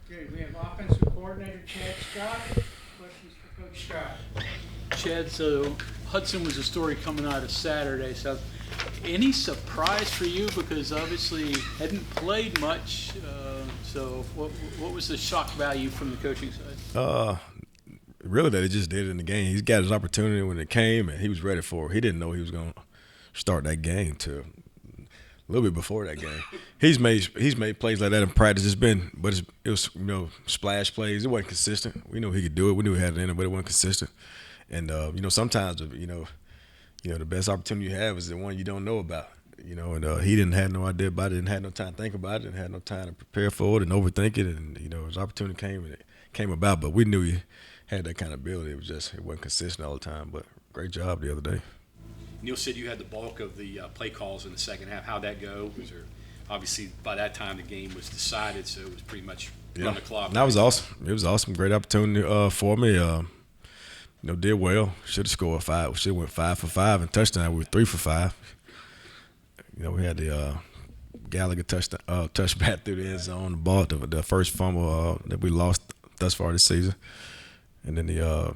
Good. We have offensive coordinator Chad Scott. Questions for Coach Scott? Chad, so Hudson was a story coming out of Saturday. So any surprise for you? Because obviously hadn't played much. So what was the shock value from the coaching side? Really that he just did it in the game. He's got his opportunity when it came, and he was ready for it. He didn't know he was going to start that game till a little bit before that game. He's made plays like that in practice. It was splash plays. It wasn't consistent. We knew he could do it. We knew he had it in it, but it wasn't consistent. And sometimes the best opportunity you have is the one you don't know about. And he didn't have no idea about it. Didn't have no time to think about it. Didn't have no time to prepare for it and overthink it. And his opportunity came and it came about. But we knew he had that kind of ability. It wasn't consistent all the time. But great job the other day. Neil said you had the bulk of the play calls in the second half. How'd that go? Obviously, by that time the game was decided, so it was pretty much on the clock. That was awesome. It was awesome. Great opportunity for me. Did well. Should have scored 5. Should have went 5 for 5 and touchdown. We were 3 for 5. We had the Gallagher touch back through the end zone. The ball, the first fumble that we lost thus far this season, and then the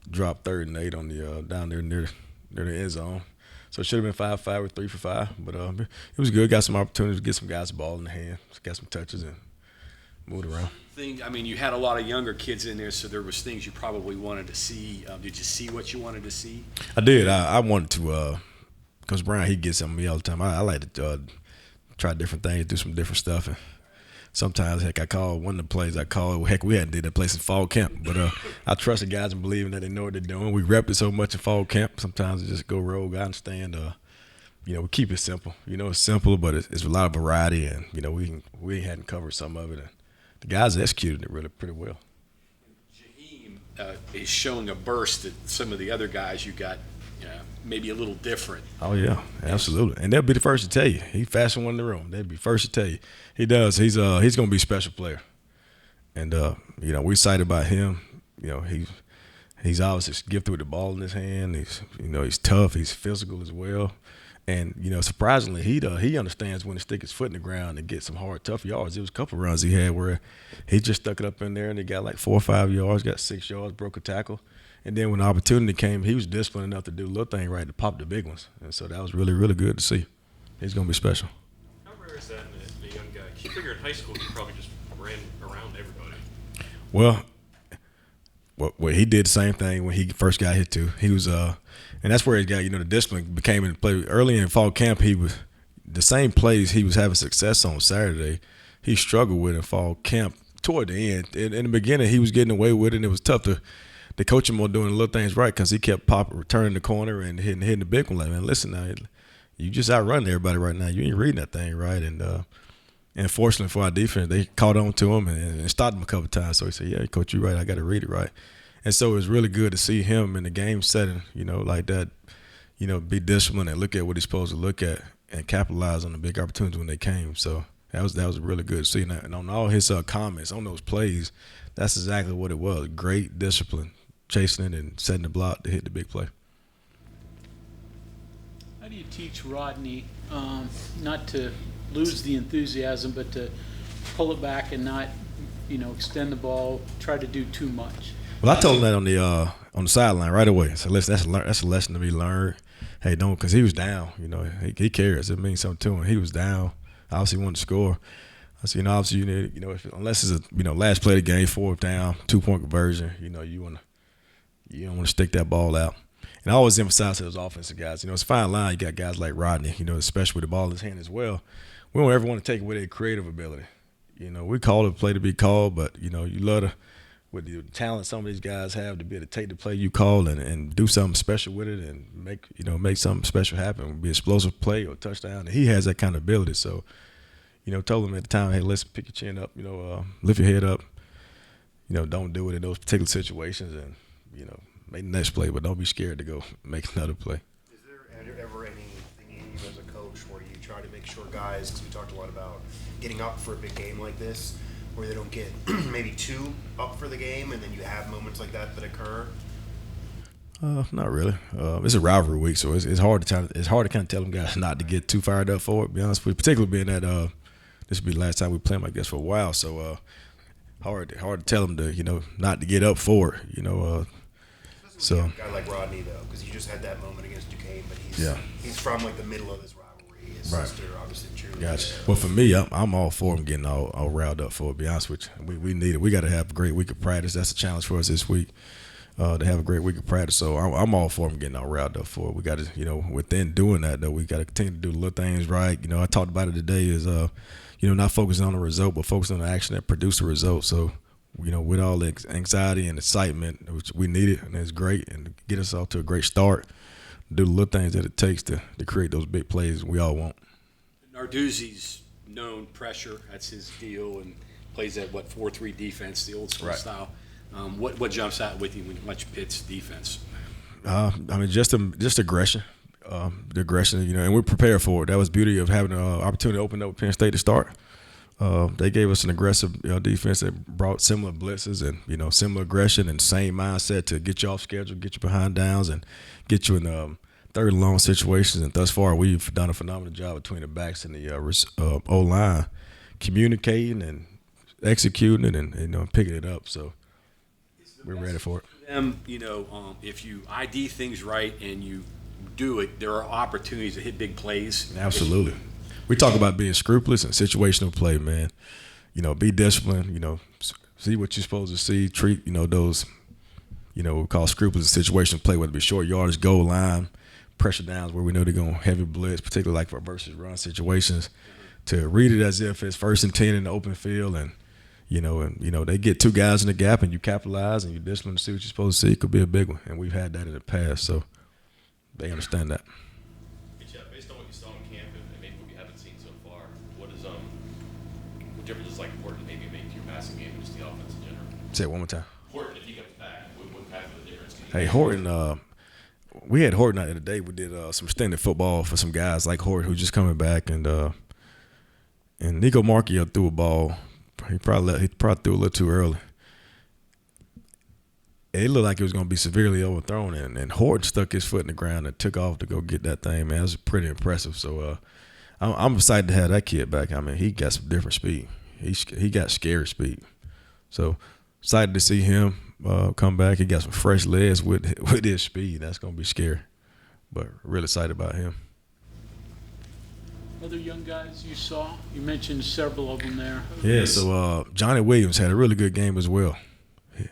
drop 3rd and 8 on the down there near the end zone. So it should have been 5 for 5 or 3 for 5. But it was good. Got some opportunities to get some guys the ball in the hand. Got some touches and moved around. You had a lot of younger kids in there, so there was things you probably wanted to see. Did you see what you wanted to see? I did. I wanted to. Coach Brown, he gets on me all the time. I like to try different things, do some different stuff. And sometimes, I call one of the plays we hadn't did that place in fall camp. But I trust the guys in believing that they know what they're doing. We repped it so much in fall camp. Sometimes it just go rogue. I understand. We keep it simple. It's simple, but it's a lot of variety. And, we hadn't covered some of it. And the guys executed it really pretty well. Jaheim is showing a burst that some of the other guys you got maybe a little different. Oh, yeah, absolutely. And they'll be the first to tell you. He's fastest one in the room. They'll be first to tell you. He does. He's going to be a special player. And, we're excited about him. He's obviously gifted with the ball in his hand. He's tough. He's physical as well. And, surprisingly, he understands when to stick his foot in the ground and get some hard, tough yards. There was a couple runs he had where he just stuck it up in there and he got like 4 or 5 yards, got 6 yards, broke a tackle. And then when the opportunity came, he was disciplined enough to do a little thing right to pop the big ones. And so that was really, really good to see. He's going to be special. How rare is that in a young guy? You figure in high school he probably just ran around everybody. Well, he did the same thing when he first got hit too. He was and that's where he got, the discipline became in play. Early in fall camp, he was the same plays he was having success on Saturday. He struggled with in fall camp toward the end. In the beginning, he was getting away with it, and it was tough to coach him on doing the little things right because he kept returning the corner and hitting the big one. Like, man, listen now, you just outrunning everybody right now. You ain't reading that thing right. And fortunately for our defense, they caught on to him and stopped him a couple of times. So he said, yeah, coach, you're right. I got to read it right. And so it was really good to see him in the game setting, like that, be disciplined and look at what he's supposed to look at and capitalize on the big opportunities when they came. So that was really good to see. And on all his comments on those plays, that's exactly what it was. Great discipline, chasing it and setting the block to hit the big play. How do you teach Rodney not to lose the enthusiasm, but to pull it back and not, extend the ball, try to do too much? Well, I told him that on the sideline right away. So that's a lesson to be learned. Hey, don't, because he was down. He cares. It means something to him. He was down. Obviously, wanted to score. I said, obviously you need, unless it's a last play of the game, 4th down, 2-point conversion. You don't want to stick that ball out. And I always emphasize to those offensive guys. It's a fine line. You got guys like Rodney. Especially with the ball in his hand as well. We don't ever want to take away their creative ability. We call it play to be called, but you love to. With the talent some of these guys have to be able to take the play you call and do something special with it and make something special happen, be an explosive play or touchdown. And he has that kind of ability. So, told him at the time, hey, listen, pick your chin up, lift your head up, don't do it in those particular situations and, make the next play, but don't be scared to go make another play. Is there ever anything in you as a coach where you try to make sure guys, because we talked a lot about getting up for a big game like this, where they don't get maybe too up for the game, and then you have moments like that occur? Not really. It's a rivalry week, so it's hard to kind of tell them guys not to get too fired up for it. To be honest with you, particularly being that this will be the last time we play them, I guess, for a while. So hard to tell them to not to get up for it. So A guy like Rodney though, because he just had that moment against Duquesne, but he's from like the middle of this rivalry. His Right. sister obviously cheerleader. Gotcha. Well, for me, I'm all for him getting all riled up for it, to be honest with you. We need it. We got to have a great week of practice. That's a challenge for us this week, to have a great week of practice. So I'm all for him getting all riled up for it. We got to, within doing that, though, we got to continue to do the little things right. I talked about it today is, not focusing on the result, but focusing on the action that produced the result. So, with all the anxiety and excitement, which we need it, and it's great, and to get us off to a great start, do the little things that it takes to create those big plays we all want. Narduzzi's known pressure. That's his deal, and plays that 4-3 defense, the old school Right. style. What jumps out with you when you watch Pitt's defense? Just aggression. The aggression, and we're prepared for it. That was the beauty of having an opportunity to open up Penn State to start. They gave us an aggressive defense that brought similar blitzes and similar aggression and same mindset to get you off schedule, get you behind downs, and get you in third and long situations. And thus far, we've done a phenomenal job between the backs and the O-line, communicating and executing it and picking it up. So we're ready for it. If you ID things right and you do it, there are opportunities to hit big plays. Absolutely. We talk about being scrupulous and situational play, man. Be disciplined, see what you're supposed to see, treat, those, we call scrupulous and situational play, whether it be short yardage, goal line, pressure downs where we know they're going heavy blitz, particularly like for versus run situations, to read it as if it's 1st and 10 in the open field and they get two guys in the gap and you capitalize and you discipline to see what you're supposed to see. It could be a big one, and we've had that in the past, so they understand that. Based on what you saw in camp and maybe what you haven't seen so far, what difference is Horton maybe make to your passing game and just the offense in general? Say it one more time. Horton, if he comes back, what half of the difference? Hey, Horton, we had Horton out there today. We did some extended football for some guys like Horton who's just coming back, and Nico Marchio threw a ball. He probably threw a little too early. It looked like it was going to be severely overthrown, and Horton stuck his foot in the ground and took off to go get that thing, man. It was pretty impressive. So I'm excited to have that kid back. I mean, he got some different speed. He got scary speed. So excited to see him come back. He got some fresh legs with his speed. That's going to be scary, but really excited about him. Other young guys you saw? You mentioned several of them there. Yeah, so Johnny Williams had a really good game as well. Yeah.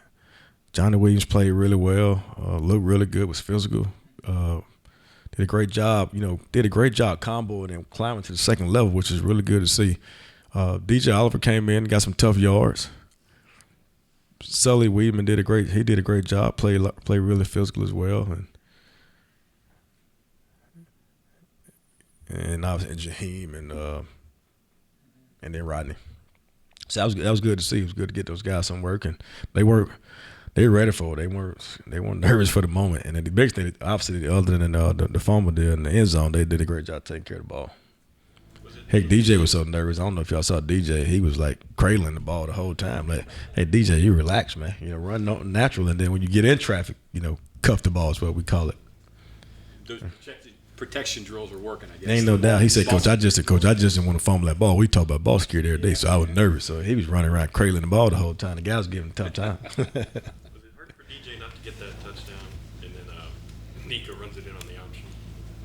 Johnny Williams played really well, looked really good, was physical, did a great job, comboing and climbing to the second level, which is really good to see. DJ Oliver came in, got some tough yards. Sully Weedman did a great job, played really physical as well, and obviously Jaheim and then Rodney. So that was good to see. It was good to get those guys some work, and they were ready for it. They weren't nervous for the moment. And then the biggest thing, obviously, other than the fumble there in the end zone, they did a great job taking care of the ball. Heck, DJ was so nervous. I don't know if y'all saw DJ. He was like cradling the ball the whole time. Like, hey, DJ, you relax, man. Run natural, and then when you get in traffic, cuff the ball is what we call it. Those protection drills are working, I guess. Ain't no doubt. He said, Coach, I just didn't want to fumble that ball. We talk about ball security every day, so I was nervous. So he was running around cradling the ball the whole time. The guy was giving him a tough time. Was it hard for DJ not to get that touchdown, and then Nico runs it in on the option?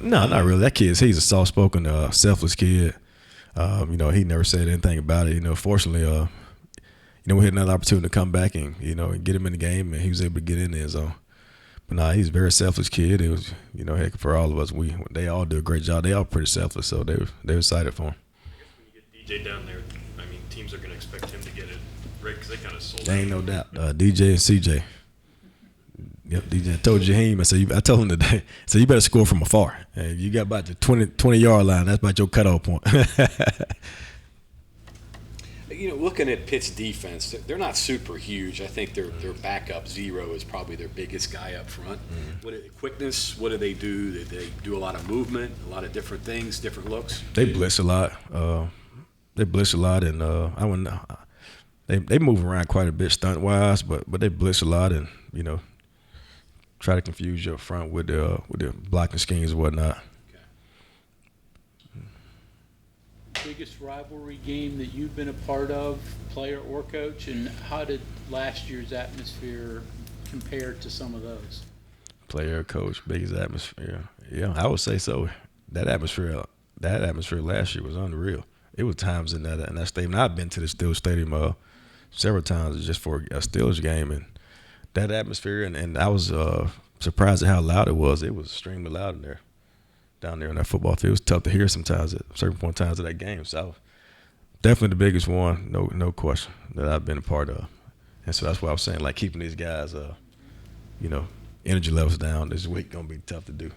No, not really. That he's a soft-spoken, selfless kid. He never said anything about it. Fortunately, we had another opportunity to come back and get him in the game, and he was able to get in there. So, but nah, he's a very selfless kid. It was, heck, for all of us, they all do a great job. They all pretty selfless, so they were excited for him. I guess when you get DJ down there, I mean, teams are going to expect him to get it right because they kind of sold. Ain't no doubt. DJ and CJ. Yep, DJ. I told Jaheim, I told him today, so you better score from afar. And you got about the 20-yard line. That's about your cutoff point. Looking at Pitt's defense, they're not super huge. I think their backup zero is probably their biggest guy up front. Quickness, what do? They do a lot of movement, a lot of different things, different looks. They blitz a lot. And they move around quite a bit stunt wise, but they blitz a lot and try to confuse you up front with the blocking schemes and whatnot. Okay. biggest rivalry game that you've been a part of, player or coach, and how did last year's atmosphere compare to some of those? Player, coach, biggest atmosphere. Yeah, I would say so. That atmosphere last year was unreal. It was times in that stadium. I've been to the Steelers Stadium several times just for a Steelers game, and that atmosphere, and I was surprised at how loud it was. It was extremely loud in there, down there in that football field. It was tough to hear sometimes at certain point times of that game. So definitely the biggest one, no question, that I've been a part of. And so that's why I was saying, like, keeping these guys, energy levels down this week gonna be tough to do.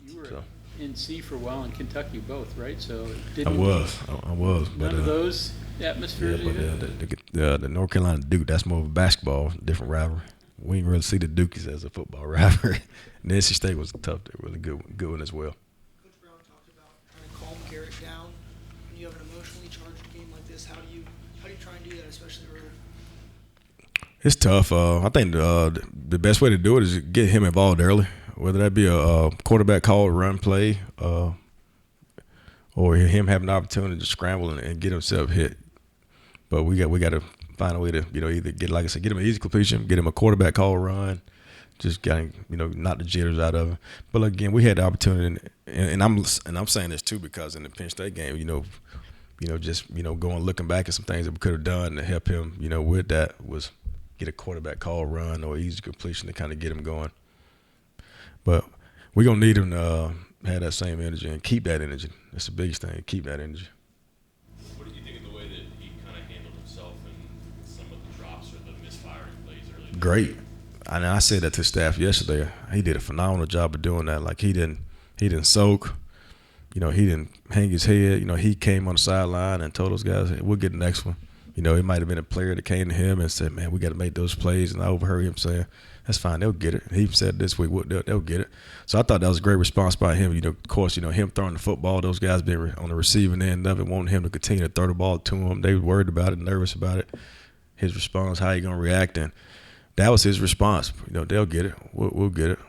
You were So. in C for a while in Kentucky both, right? So I was, but none of those atmospheres either? The North Carolina Duke, that's more of a basketball, different rivalry. We didn't really see the Dukies as a football rivalry. And NC State was tough, really good one as well. Coach Brown talked about trying to calm Garrett down. When you have an emotionally charged game like this, how do you try and do that, especially early? It's tough. I think the best way to do it is get him involved early, whether that be a quarterback call, run play, or him having the opportunity to scramble and get himself hit. But we got to find a way to either get, like I said, get him an easy completion, get him a quarterback call run, just got knock the jitters out of him. But again, we had the opportunity, and I'm saying this too because in the Penn State game, going looking back at some things that we could have done to help him, with that was get a quarterback call run or easy completion to kind of get him going. But we're going to need him to have that same energy and keep that energy. That's the biggest thing, keep that energy. What did you think of the way that he kind of handled himself in some of the drops or the misfiring plays early? Great. I said that to staff yesterday. He did a phenomenal job of doing that. Like, he didn't soak. He didn't hang his head. He came on the sideline and told those guys, hey, we'll get the next one. It might have been a player that came to him and said, man, we got to make those plays. And I overheard him saying, that's fine, they'll get it. He said this week, they'll get it. So I thought that was a great response by him. Of course, him throwing the football, those guys being on the receiving end of it, wanting him to continue to throw the ball to him. They were worried about it, nervous about it. His response, how he going to react. And that was his response. They'll get it. We'll get it.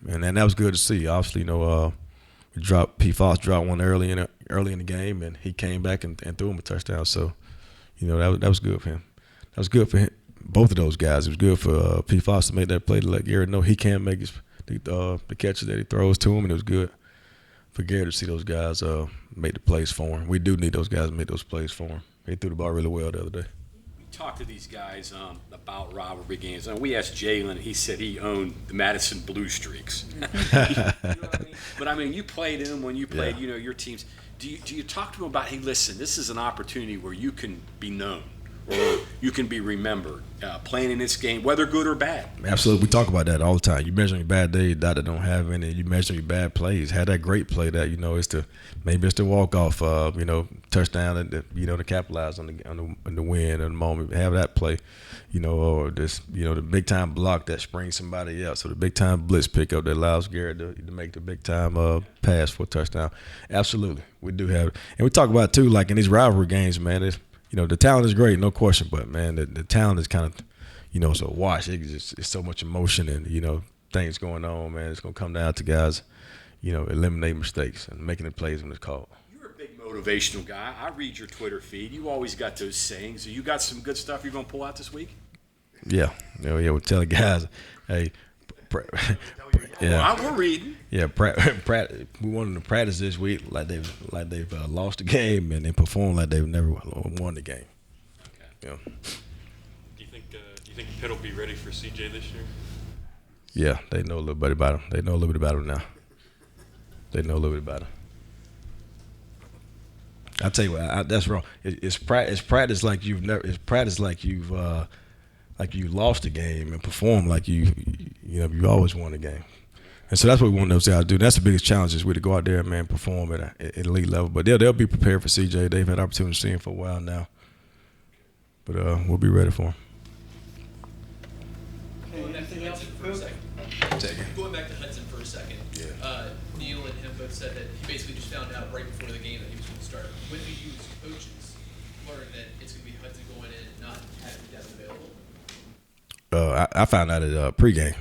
And that was good to see. Obviously, P. Fox dropped one early in the game, and he came back and threw him a touchdown. So, that was good for him. That was good for him. Both of those guys. It was good for P. Fox to make that play to let Garrett know he can make the catches that he throws to him, and it was good for Garrett to see those guys make the plays for him. We do need those guys to make those plays for him. He threw the ball really well the other day. We talked to these guys about rivalry games, and we asked Jalen. He said he owned the Madison Blue Streaks. But you played him when you played, your teams. Do you talk to him about, hey, listen, this is an opportunity where you can be known or you can be remembered playing in this game, whether good or bad? Absolutely. We talk about that all the time. You measure your bad days, that don't have any. You measure your bad plays. Had that great play that, it's the walk-off, touchdown, and to capitalize on the win and the moment. Have that play, or this, the big-time block that springs somebody else. So the big-time blitz pickup that allows Garrett to make the big-time pass for a touchdown. Absolutely. We do have it. And we talk about it, too, like in these rivalry games, man, the talent is great, no question, but, man, the talent is kind of, it's a wash. It's so much emotion and, things going on, man. It's going to come down to guys, eliminating mistakes and making the plays when it's called. You're a big motivational guy. I read your Twitter feed. You always got those sayings. You got some good stuff you're going to pull out this week? Yeah. We're telling guys, hey, We're reading. Yeah, we want them to practice this week like they've lost the game and then perform like they've never won the game. Okay. Yeah. Do you think Pitt will be ready for CJ this year? Yeah, they know a little bit about him. They know a little bit about him now. They know a little bit about him. I tell you what, that's wrong. It's practice like you've never. It's practice like you've lost the game and perform like you always won the game. And so that's what we want those guys to do. That's the biggest challenge is we to go out there, man, perform at elite level. But they'll be prepared for CJ. They've had opportunity to see him for a while now. But we'll be ready for him. Anything else for Coach? Going back to Hudson for a second. Yeah. Neil and him both said that he basically just found out right before the game that he was going to start. When do you as coaches learn that it's going to be Hudson going in and not having depth available? I found out at pregame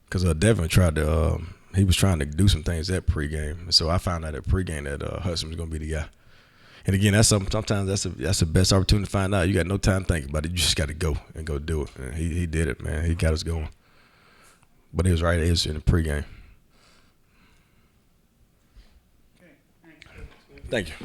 because Devin tried to he was trying to do some things at pregame. And so I found out at pregame that Hudson was going to be the guy. And again, sometimes that's the best opportunity to find out. You got no time to think about it. You just got to go and go do it. And he did it, man. He got us going. But he was right. He was in the pregame. Okay, thanks. Thank you.